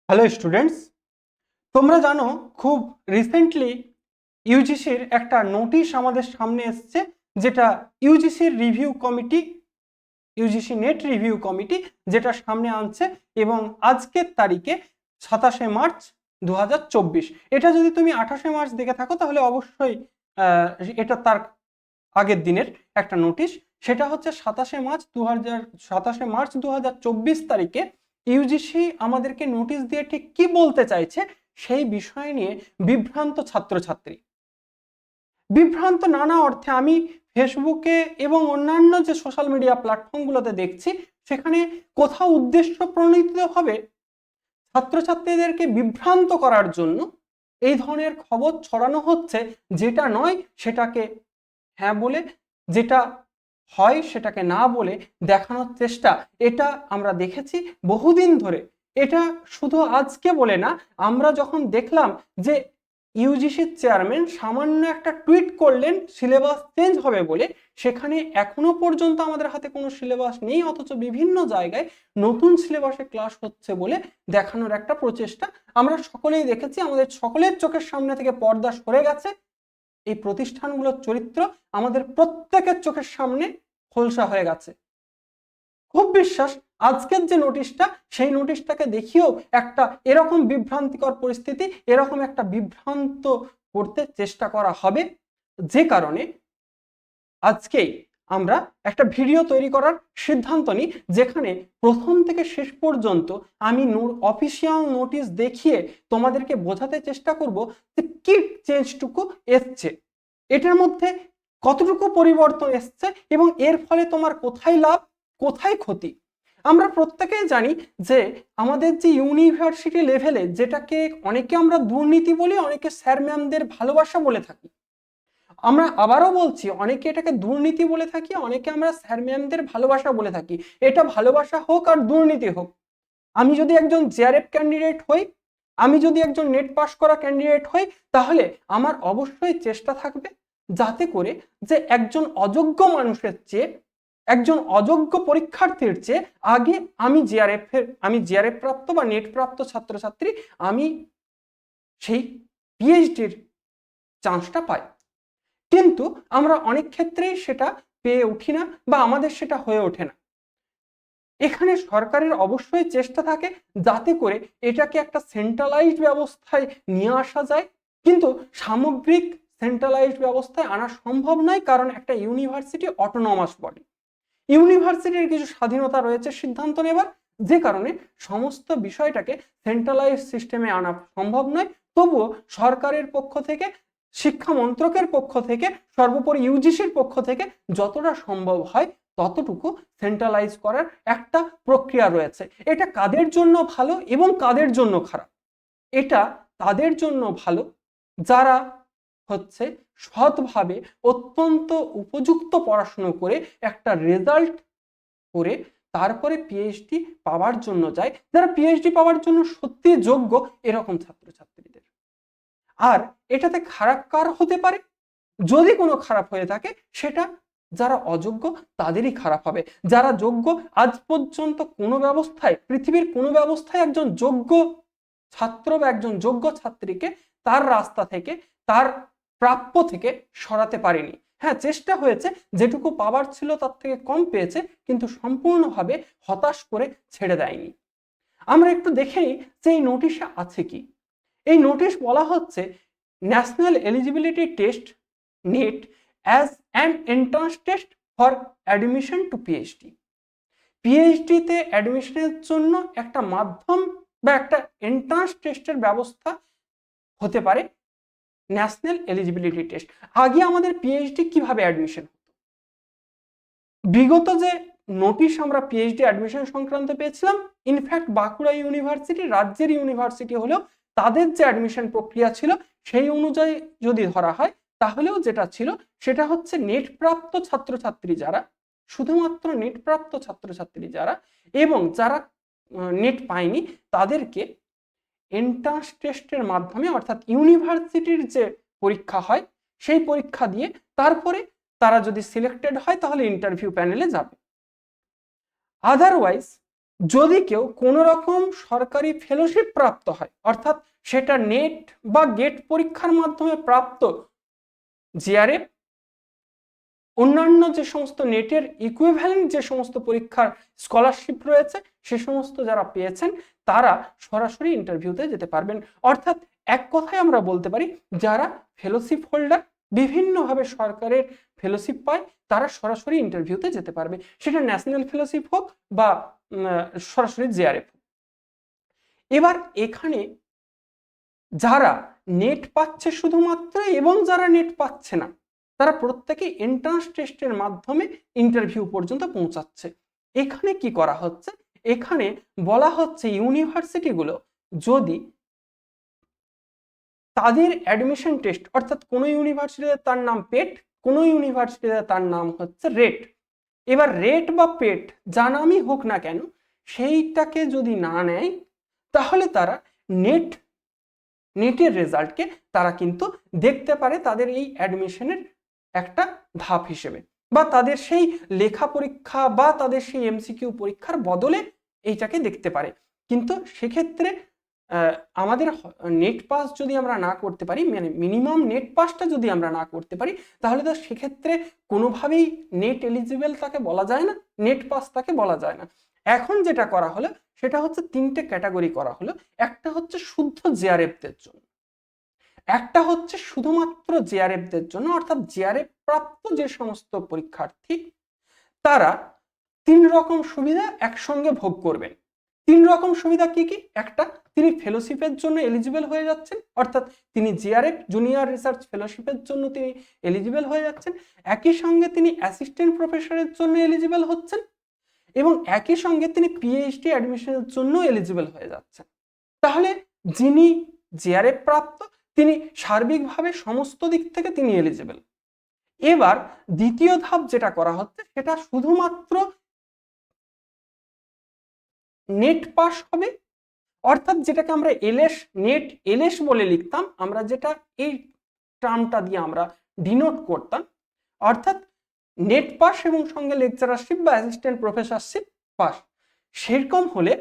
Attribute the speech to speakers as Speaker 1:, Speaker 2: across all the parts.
Speaker 1: Hello students, তোমরা জানো খুব রিসেন্টলি ইউজিসির একটা নোটিশ আমাদের সামনে এসছে, যেটা ইউজিসির review committee, UGC NET review committee যেটা সামনে আনছে এবং আজকের তারিখে 27শে মার্চ 2024। এটা যদি তুমি 28শে মার্চ দেখে থাকো তাহলে অবশ্যই এটা তার আগের দিনের একটা নোটিশ। সেটা হচ্ছে 27শে মার্চ 2024 ইউজিসি আমাদেরকে নোটিশ দিয়ে ঠিক কি বলতে চাইছে সেই বিষয় নিয়ে বিভ্রান্ত ছাত্রছাত্রী, বিভ্রান্ত নানা অর্থে। আমি ফেসবুকে এবং অন্যান্য যে সোশ্যাল মিডিয়া প্ল্যাটফর্মগুলোতে দেখছি, সেখানে কোথাও উদ্দেশ্য প্রণোদিতভাবে ছাত্রছাত্রীদেরকে বিভ্রান্ত করার জন্য এই ধরনের খবর ছড়ানো হচ্ছে, যেটা নয় সেটাকে হ্যাঁ বলে, যেটা হয় সেটাকে না বলে দেখানোর চেষ্টা। এটা আমরা দেখেছি বহুদিন ধরে। এটা শুধু আজকে বলে না, আমরা যখন দেখলাম যে ইউজিসির চেয়ারম্যান সামান্য একটা টুইট করলেন সিলেবাস চেঞ্জ হবে বলে, সেখানে এখনো পর্যন্ত আমাদের হাতে কোনো সিলেবাস নেই, অথচ বিভিন্ন জায়গায় নতুন সিলেবাসে ক্লাস হচ্ছে বলে দেখানোর একটা প্রচেষ্টা আমরা সকলেই দেখেছি। আমাদের সকলের চোখের সামনে থেকে পর্দা সরে গেছে। এই প্রতিষ্ঠানগুলোর চরিত্র আমাদের প্রত্যেকের চোখের সামনে খোলসা হয়ে গেছে। খুব বিশ্বাস আজকের যে নোটিশটা, সেই নোটিশটাকে দেখিয়েও একটা এরকম বিভ্রান্তিকর পরিস্থিতি, এরকম একটা বিভ্রান্ত করতে চেষ্টা করা হবে, যে কারণে আজকেই আমরা একটা ভিডিও তৈরি করার সিদ্ধান্ত নিই, যেখানে প্রথম থেকে শেষ পর্যন্ত আমি অফিসিয়াল নোটিশ দেখিয়ে তোমাদেরকে বোঝাতে চেষ্টা করব যে কি চেঞ্জটুকু এসছে, এটার মধ্যে কতটুকু পরিবর্তন এসছে এবং এর ফলে তোমার কোথায় লাভ কোথায় ক্ষতি। আমরা প্রত্যেকেই জানি যে আমাদের যে ইউনিভার্সিটি লেভেলে, যেটাকে অনেকে আমরা দুর্নীতি বলি, অনেকে স্যার ম্যামদের ভালোবাসা বলে থাকি, আমরা আবারও বলছি অনেকে এটাকে দুর্নীতি বলে থাকি, অনেকে আমরা স্যার ম্যামদের ভালোবাসা বলে থাকি। এটা ভালোবাসা হোক আর দুর্নীতি হোক, আমি যদি একজন জেআরএফ ক্যান্ডিডেট হই, আমি যদি একজন নেট পাস করা ক্যান্ডিডেট হই, তাহলে আমার অবশ্যই চেষ্টা থাকবে যাতে করে যে একজন অযোগ্য মানুষের চেয়ে, একজন অযোগ্য পরীক্ষার্থীর চেয়ে আগে আমি জেআরএফ প্রাপ্ত বা নেট প্রাপ্ত ছাত্রছাত্রী, আমি সেই পিএইচডির চান্সটা পাই। কিন্তু আমরা অনেক ক্ষেত্রেই সেটা পেয়ে উঠি না বা আমাদের সেটা হয়ে ওঠে না। এখানে সরকারের অবশ্যই চেষ্টা থাকে যাতে করে এটাকে একটা সেন্ট্রালাইজড ব্যবস্থায় নিয়ে আসা যায়, কিন্তু সামগ্রিক সেন্ট্রালাইজড ব্যবস্থায় আনা সম্ভব নয়, কারণ একটা ইউনিভার্সিটি অটোনমাস বডি, ইউনিভার্সিটির কিছু স্বাধীনতা রয়েছে সিদ্ধান্ত নেবার, যে কারণে সমস্ত বিষয়টাকে সেন্ট্রালাইজ সিস্টেমে আনা সম্ভব নয়। তবুও সরকারের পক্ষ থেকে, শিক্ষা মন্ত্রকের পক্ষ থেকে, সর্বোপরি ইউজিসির পক্ষ থেকে যতটা সম্ভব হয় ততটুকু সেন্ট্রালাইজ করার একটা প্রক্রিয়া রয়েছে। এটা কাদের জন্য ভালো এবং কাদের জন্য খারাপ? এটা তাদের জন্য ভালো যারা হচ্ছে সৎভাবে অত্যন্ত উপযুক্ত পড়াশুনো করে একটা রেজাল্ট করে তারপরে পিএইচডি পাওয়ার জন্য যায়, যারা পিএইচডি পাওয়ার জন্য সত্যি যোগ্য, এরকম ছাত্রছাত্রীদের। আর এটাতে খারাপ কার হতে পারে? যদি কোনো খারাপ হয়ে থাকে, সেটা যারা অযোগ্য তাদেরই খারাপ হবে। যারা যোগ্য, আজ পর্যন্ত কোনো ব্যবস্থায়, পৃথিবীর কোনো ব্যবস্থায় একজন যোগ্য ছাত্র বা একজন যোগ্য ছাত্রীকে তার রাস্তা থেকে, তার প্রাপ্য থেকে সরাতে পারেনি। হ্যাঁ, চেষ্টা হয়েছে, যেটুকু পাওয়ার ছিল তার থেকে কম পেয়েছে, কিন্তু সম্পূর্ণভাবে হতাশ করে ছেড়ে দেয়নি। আমরা একটু দেখে নিই যে এই নোটিশে আছে কি। এই নোটিশ বলা হচ্ছে national eligibility test NET as an entrance test for admission to PhD. পিএইচডিতে অ্যাডমিশনের জন্য একটা মাধ্যম বা একটা এন্ট্রান্স টেস্টের ব্যবস্থা হতে পারে ন্যাশনাল এলিজিবিলিটি টেস্ট। আগে আমাদের পিএইচডি কিভাবে অ্যাডমিশন হতো? বিগত যে নোটিশ আমরা পিএইচডি অ্যাডমিশন সংক্রান্ত পেয়েছিলাম, ইনফ্যাক্ট বাঁকুড়া ইউনিভার্সিটি রাজ্যের ইউনিভার্সিটি হলেও তাদের যে অ্যাডমিশন প্রক্রিয়া ছিল সেই অনুযায়ী যদি ধরা হয়, তাহলেও যেটা ছিল সেটা হচ্ছে নেট প্রাপ্ত ছাত্রছাত্রী যারা, শুধুমাত্র নেট প্রাপ্ত ছাত্রছাত্রী যারা এবং যারা নেট পায়নি, তাদেরকে এন্ট্রান্স টেস্টের মাধ্যমে, অর্থাৎ ইউনিভার্সিটির যে পরীক্ষা হয় সেই পরীক্ষা দিয়ে তারপরে তারা যদি সিলেক্টেড হয় তাহলে ইন্টারভিউ প্যানেলে যাবে। আদারওয়াইজ যদি কেউ কোনো রকম সরকারি ফেলোশিপ প্রাপ্ত হয়, অর্থাৎ সেটা নেট বা গেট পরীক্ষার মাধ্যমে প্রাপ্ত জিআরএফ, অন্যান্য যে সমস্ত নেটের ইকুইভ্যালেন্ট যে সমস্ত পরীক্ষার স্কলারশিপ রয়েছে, সে সমস্ত যারা পেয়েছেন তারা সরাসরি ইন্টারভিউতে যেতে পারবেন। অর্থাৎ এক কথায় আমরা বলতে পারি, যারা ফেলোশিপ হোল্ডার, বিভিন্নভাবে সরকারের ফেলোশিপ পায়, তারা সরাসরি ইন্টারভিউতে যেতে পারবে, সেটা ন্যাশনাল ফেলোশিপ হোক বা সরাসরি জিআরএফ। এবার এখানে যারা নেট পাচ্ছে শুধুমাত্র এবং যারা নেট পাচ্ছে না, তারা প্রত্যেকে এন্ট্রান্স টেস্টের মাধ্যমে ইন্টারভিউ পর্যন্ত পৌঁছাচ্ছে। এখানে কি করা হচ্ছে, এখানে বলা হচ্ছে ইউনিভার্সিটিগুলো যদি তাদের অ্যাডমিশন টেস্ট, অর্থাৎ কোনো ইউনিভার্সিটিতে তার নাম পেট, কোনো ইউনিভার্সিটিতে তার নাম হচ্ছে রেট, এবার রেট বা পেট যা নামই হোক না কেন, সেইটাকে যদি না নেয়, তাহলে তারা নেটের রেজাল্টকে তারা কিন্তু দেখতে পারে তাদের এই অ্যাডমিশনের একটা ধাপ হিসেবে, বা তাদের সেই লেখা পরীক্ষা বা তাদের সেই এমসিকিউ পরীক্ষার বদলে এইটাকে দেখতে পারে। কিন্তু সেক্ষেত্রে আমাদের নেট পাস যদি আমরা না করতে পারি, মানে মিনিমাম নেট পাসটা যদি আমরা না করতে পারি, তাহলে তো সেক্ষেত্রে কোনোভাবেই নেট এলিজিবল তাকে বলা যায় না, নেট পাস তাকে বলা যায় না। এখন যেটা করা হলো সেটা হচ্ছে তিনটে ক্যাটাগরি করা হলো। একটা হচ্ছে শুদ্ধ জেআরএফদের জন্য, একটা হচ্ছে শুধুমাত্র জেআরএফদের জন্য, অর্থাৎ জেআরএফ প্রাপ্ত যে সমস্ত পরীক্ষার্থী তারা 3 রকম সুবিধা একসঙ্গে ভোগ করবেন। 3 রকম সুবিধা কি কি? একটা, তিনি ফেলোশিপের জন্য এলিজিবল হয়ে যাচ্ছেন, অর্থাৎ তিনি জিআরএফ জুনিয়র রিসার্চ ফেলোশিপের জন্য তিনি এলিজিবল হয়ে যাচ্ছেন। একই সঙ্গে তিনি অ্যাসিস্ট্যান্ট প্রফেসরের জন্য এলিজিবল হচ্ছেন এবং একই সঙ্গে তিনি পিএইচডি অ্যাডমিশনের জন্য এলিজিবল হয়ে যাচ্ছেন। তাহলে যিনি জিআরএফ প্রাপ্ত, তিনি সার্বিকভাবে সমস্ত দিক থেকে তিনি এলিজিবল। এবার দ্বিতীয় ধাপ যেটা করা হচ্ছে, সেটা শুধুমাত্র নেট পাস হবে, অর্থাৎ যেটাকে আমরা এলএস, নেট এলএস বলে লিখতাম, আমরা যেটা এই টার্মটা দিয়ে আমরা ডিনোট করতাম, অর্থাৎ নেট পাস এবং সঙ্গে লেকচারারশিপ বা অ্যাসিস্ট্যান্ট প্রফেসরশিপ পাস, সেরকম হলে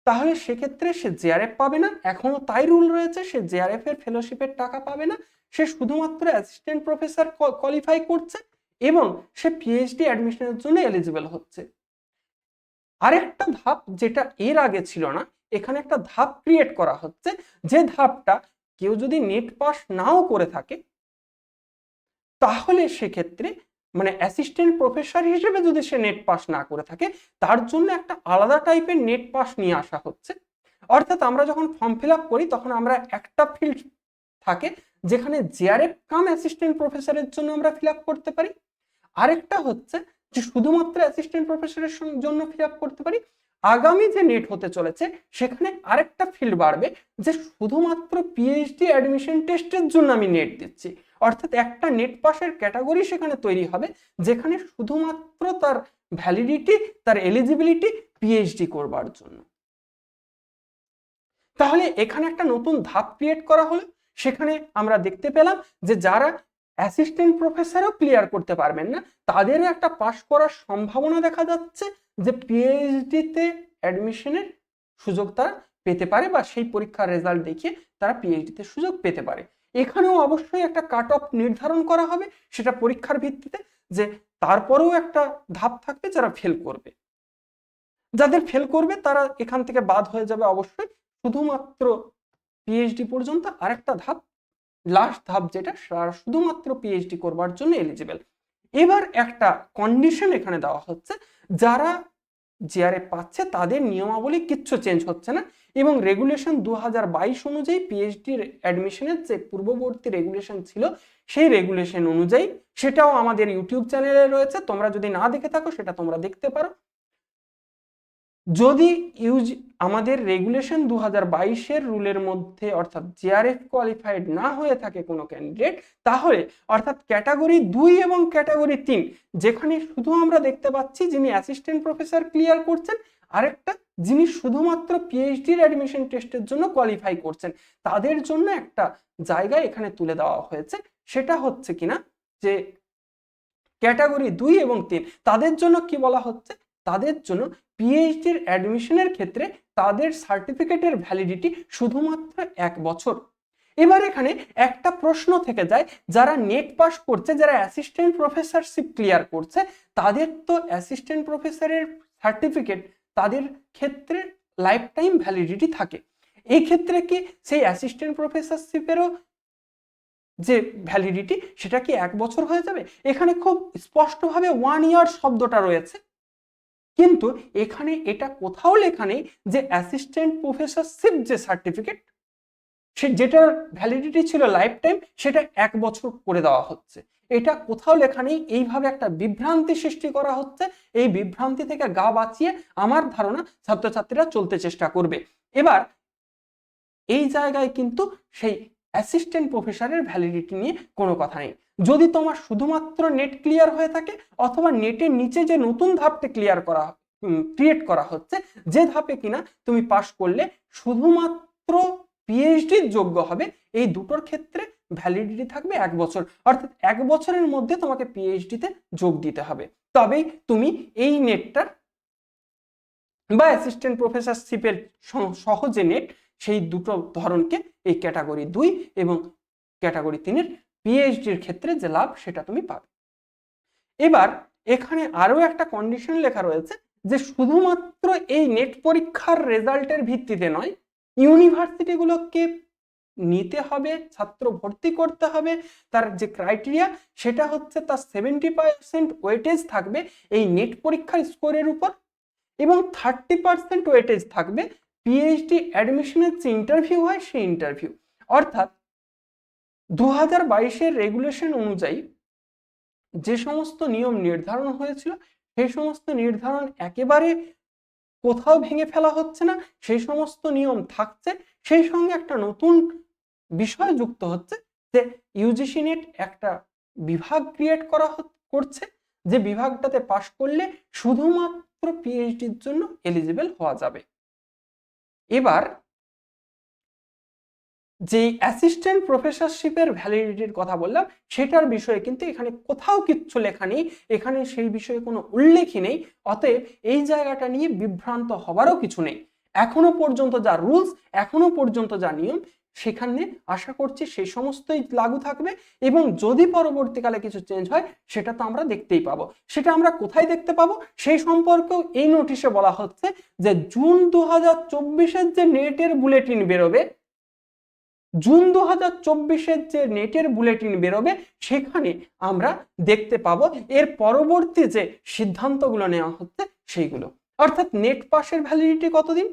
Speaker 1: তাহলে সেক্ষেত্রে সে জেআরএফ পাবে না, এখনো তাই রুল রয়েছে, সে জেআরএফ এর ফেলোশিপের টাকা পাবে না, সে শুধুমাত্র অ্যাসিস্ট্যান্ট প্রফেসর কোয়ালিফাই করছে এবং সে পিএইচডি অ্যাডমিশনের জন্য এলিজিবল হচ্ছে। আরেকটা ধাপ যেটা এর আগে ছিল না, এখানে একটা ধাপ ক্রিয়েট করা হচ্ছে, যে ধাপটা কেউ যদি নেট পাস নাও করে থাকে, তাহলে সেক্ষেত্রে মানে অ্যাসিস্ট্যান্ট প্রফেসর হিসেবে যদি সে নেট পাস না করে থাকে, তার জন্য একটা আলাদা টাইপের নেট পাস নিয়ে আসা হচ্ছে। অর্থাৎ আমরা যখন ফর্ম ফিল আপ করি, তখন আমরা একটা ফিল্ড থাকে যেখানে জেআরএফ কাম অ্যাসিস্ট্যান্ট প্রফেসরের জন্য আমরা ফিল আপ করতে পারি, আরেকটা হচ্ছে যে শুধুমাত্র অ্যাসিস্ট্যান্ট প্রফেসরের জন্য ফিল আপ করতে পারি। আগামী যে নেট হতে চলেছে সেখানে আরেকটা ফিল্ড বাড়বে, যে শুধুমাত্র পিএইচডি অ্যাডমিশন টেস্টের জন্য আমি নেট দিচ্ছি, অর্থাৎ একটা নেট পাসের ক্যাটাগরি সেখানে তৈরি হবে, যেখানে শুধুমাত্র তার ভ্যালিডিটি, তার এলিজিবিলিটি পিএইচডি করবার জন্য। তাহলে এখানে একটা নতুন ধাপ ক্রিয়েট করা হলো। সেখানে আমরা দেখতে পেলাম যে যারা অ্যাসিস্ট্যান্ট প্রফেসরও ক্লিয়ার করতে পারবেন না, তাদেরও একটা পাস করার সম্ভাবনা দেখা যাচ্ছে, যে পিএইচডিতে অ্যাডমিশনের সুযোগ তারা পেতে পারে, বা সেই পরীক্ষার রেজাল্ট দেখিয়ে তারা পিএইচডিতে সুযোগ পেতে পারে। এখানেও অবশ্যই একটা কাট অফ নির্ধারণ করা হবে, সেটা পরীক্ষার ভিত্তিতে, যে তারপরেও একটা ধাপ থাকবে যারা ফেল করবে, যাদের ফেল করবে তারা এখান থেকে বাদ হয়ে যাবে অবশ্যই, শুধুমাত্র পিএইচডি পর্যন্ত আরেকটা ধাপ, লাস্ট ধাপ যেটা শুধুমাত্র পিএইচডি করবার জন্য এলিজিবল। এবার একটা কন্ডিশন এখানে দেওয়া হচ্ছে, যারা জিআরএফ পাচ্ছে তাদের নিয়মাবলী কিচ্ছু চেঞ্জ হচ্ছে না, এবং রেগুলেশন 2022 অনুযায়ী পিএইচডির অ্যাডমিশনের যে পূর্ববর্তী রেগুলেশন ছিল, সেই রেগুলেশন অনুযায়ী, সেটাও আমাদের ইউটিউব চ্যানেলে রয়েছে, তোমরা যদি না দেখে থাকো সেটা তোমরা দেখতে পারো। যদি আমাদের রেগুলেশন 2022-এর রুলের মধ্যে, অর্থাৎ জিআরএফ কোয়ালিফাইড না হয়ে থাকে কোনো ক্যান্ডিডেট, তাহলে অর্থাৎ ক্যাটাগরি 2 এবং ক্যাটাগরি 3, যেখানে শুধু আমরা দেখতে পাচ্ছি যিনি অ্যাসিস্ট্যান্ট প্রফেসর ক্লিয়ার করছেন, আরেকটা যিনি শুধুমাত্র পিএইচডির অ্যাডমিশন টেস্টের জন্য কোয়ালিফাই করছেন, তাদের জন্য একটা জায়গা এখানে তুলে দেওয়া হয়েছে। সেটা হচ্ছে কিনা যে ক্যাটাগরি 2 এবং 3, তাদের জন্য কি বলা হচ্ছে, তাদের জন্য পিএইচডির অ্যাডমিশনের ক্ষেত্রে তাদের সার্টিফিকেটের ভ্যালিডিটি শুধুমাত্র 1 বছর। এবার এখানে একটা প্রশ্ন থেকে যায়, যারা নেট পাস করছে, যারা অ্যাসিস্ট্যান্ট প্রফেসরশিপ ক্লিয়ার করছে, তাদের তো অ্যাসিস্ট্যান্ট প্রফেসরের সার্টিফিকেট তাদের ক্ষেত্রে লাইফ টাইম ভ্যালিডিটি থাকে। এই ক্ষেত্রে কি সেই অ্যাসিস্ট্যান্ট প্রফেসরশিপেরও যে ভ্যালিডিটি সেটা কি 1 বছর হয়ে যাবে? এখানে খুব স্পষ্টভাবে 1 ইয়ার শব্দটা রয়েছে, কিন্তু এখানে এটা কোথাও লেখা নেই যে অ্যাসিস্ট্যান্ট প্রফেসরশিপ যে সার্টিফিকেট সে যেটার ভ্যালিডিটি ছিল লাইফ টাইম সেটা 1 বছর করে দেওয়া হচ্ছে। এটা কোথাও লেখা নেই। এইভাবে একটা বিভ্রান্তি সৃষ্টি করা হচ্ছে। এই বিভ্রান্তি থেকে গা বাঁচিয়ে আমার ধারণা ছাত্রছাত্রীরা চলতে চেষ্টা করবে। এবার এই জায়গায় কিন্তু সেই অ্যাসিস্ট্যান্ট প্রফেসরের ভ্যালিডিটি নিয়ে কোনো কথা নেই। যদি তোমার শুধুমাত্র নেট ক্লিয়ার হয়ে থাকে অথবা নেটের নিচে যে নতুন ধাপটা ক্রিয়েট করা হচ্ছে, যে ধাপে কিনা তুমি পাশ করলে শুধুমাত্র পিএইচডির যোগ্য হবে, এই দুটোর ক্ষেত্রে ভ্যালিডিটি থাকবে 1 বছর। অর্থাৎ 1 বছরের মধ্যে তোমাকে পিএইচডিতে যোগ দিতে হবে, তবেই তুমি এই নেটটার বা অ্যাসিস্ট্যান্ট প্রফেসরশিপের সহজে নেট সেই দুটো ধরনকে এই ক্যাটাগরি 2 এবং ক্যাটাগরি 3 এর পিএইচডির ক্ষেত্রে যে লাভ সেটা তুমি পাবে। এবার এখানে আরো একটা কন্ডিশন লেখা রয়েছে যে শুধুমাত্র এই নেট পরীক্ষার রেজাল্টের ভিত্তিতে নয়, ইউনিভার্সিটিগুলোকে নিতে হবে, ছাত্র ভর্তি করতে হবে, তার যে ক্রাইটেরিয়া সেটা হচ্ছে তার 70% ওয়েটেজ থাকবে এই নেট পরীক্ষার স্কোরের উপর এবং 30% ওয়েটেজ থাকবে পিএইচডি অ্যাডমিশনের যে ইন্টারভিউ হয় সেই ইন্টারভিউ। অর্থাৎ 2022-এর রেগুলেশন অনুযায়ী যে সমস্ত নিয়ম নির্ধারণ হয়েছিল সেই সমস্ত নির্ধারণ একেবারে কোথাও ভেঙে ফেলা হচ্ছে না, সেই সমস্ত নিয়ম থাকছে। সেই সঙ্গে একটা নতুন বিষয় যুক্ত হচ্ছে যে ইউজিসি নেট একটা বিভাগ ক্রিয়েট করছে, যে বিভাগটাতে পাশ করলে শুধুমাত্র পিএইচডির জন্য এলিজিবল হওয়া যাবে। এবার যে অ্যাসিস্ট্যান্ট প্রফেসরশিপের ভ্যালিডিটির কথা বললাম সেটার বিষয়ে কিন্তু এখানে কোথাও কিচ্ছু লেখা নেই, এখানে সেই বিষয়ে কোনো উল্লেখই নেই। অতএব এই জায়গাটা নিয়ে বিভ্রান্ত হবারও কিছু নেই। এখনো পর্যন্ত যা রুলস, এখনো পর্যন্ত যা নিয়ম, সেখানে আশা করছি সেই সমস্তই লাগু থাকবে এবং যদি পরবর্তীকালে কিছু চেঞ্জ হয় সেটা তো আমরা দেখতেই পাবো। সেটা আমরা কোথায় দেখতে পাবো সেই সম্পর্কেও এই নোটিশে বলা হচ্ছে যে জুন 2024-এর যে নেটের বুলেটিন বেরোবে, জুন 2024-এর যে নেটের বুলেটিন বেরোবে সেখানে আমরা দেখতে পাবো এর পরবর্তী যে সিদ্ধান্তগুলো নেওয়া হচ্ছে সেইগুলো। অর্থাৎ নেট পাসের ভ্যালিডিটি কতদিন,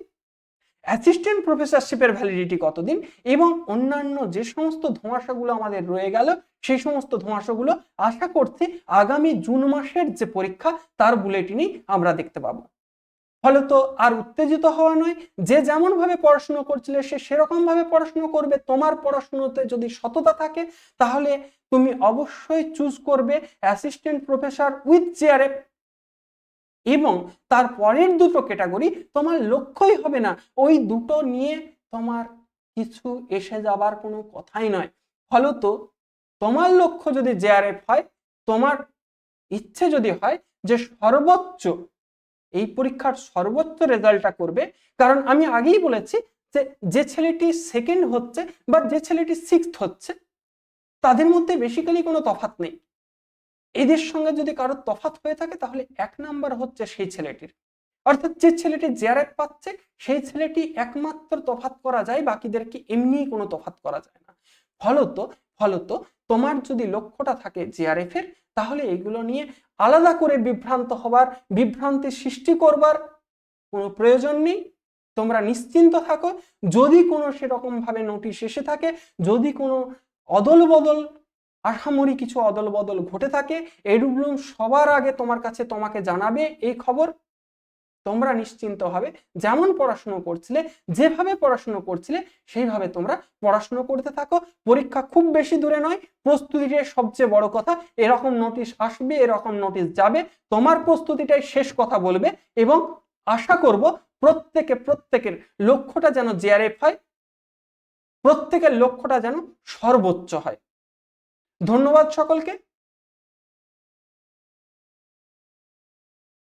Speaker 1: অ্যাসিস্ট্যান্ট প্রফেসরশিপের ভ্যালিডিটি কতদিন এবং অন্যান্য যে সমস্ত ধোঁয়াশাগুলো আমাদের রয়ে গেল সেই সমস্ত ধোঁয়াশাগুলো আশা করছি আগামী জুন মাসের যে পরীক্ষা তার বুলেটিনেই আমরা দেখতে পাবো। ফলে তো আর উত্তেজিত হওয়া নয়, যে যেমন ভাবে পড়াশোনা করছিলে সে সেরকম ভাবে পড়াশোনা করবে। তোমার পড়াশোনাতে যদি সততা থাকে তাহলে তুমি অবশ্যই চুজ করবে অ্যাসিস্ট্যান্ট প্রফেসর উইথ জিআরএফ এবং তার পরের দুটো ক্যাটাগরি তোমার লক্ষ্যই হবে না, ওই দুটো নিয়ে তোমার কিছু এসে যাবার কোনো কথাই নয়। ফলত তোমার লক্ষ্য যদি জিআরএফ হয়, তোমার ইচ্ছে যদি হয় যে সর্বোচ্চ এই পরীক্ষার সর্বোচ্চ রেজাল্টটা করবে, কারণ আমি আগেই বলেছি যে যে ছেলেটি সেকেন্ড হচ্ছে বা যে ছেলেটি সিক্সথ হচ্ছে তাদের মধ্যে বেসিক্যালি কোনো তফাৎ নেই। এদের সঙ্গে যদি কারোর তফাৎ হয়ে থাকে তাহলে 1 নাম্বার হচ্ছে সেই ছেলেটির। অর্থাৎ যে ছেলেটি জিআরএফ পাচ্ছে সেই ছেলেটি একমাত্র তফাৎ করা যায়, বাকিদেরকে এমনি কোনো তফাৎ করা যায় না। ফলত তোমার যদি লক্ষ্যটা থাকে জিআরএফ এর, তাহলে এগুলো নিয়ে আলাদা করে বিভ্রান্তি সৃষ্টি করবার কোনো প্রয়োজন নেই। তোমরা নিশ্চিন্ত থাকো, যদি কোনো সেরকম ভাবে নোটিশ এসে থাকে, যদি কোনো আহামরি কিছু অদল বদল ঘটে থাকে, এডুব্লুম সবার আগে তোমাকে জানাবে এই খবর। তোমরা নিশ্চিন্ত হবে যেমন পড়াশুনো করছিলে, যেভাবে পড়াশুনো করছিলে সেইভাবে তোমরা পড়াশুনো করতে থাকো। পরীক্ষা খুব বেশি দূরে নয়, প্রস্তুতিটাই সবচেয়ে বড় কথা। এরকম নোটিশ আসবে, এরকম নোটিশ যাবে, তোমার প্রস্তুতিটাই শেষ কথা বলবে এবং আশা করব প্রত্যেকের লক্ষ্যটা যেন জিআরএফ হয়, প্রত্যেকের লক্ষ্যটা যেন সর্বোচ্চ হয়। ধন্যবাদ সকলকে।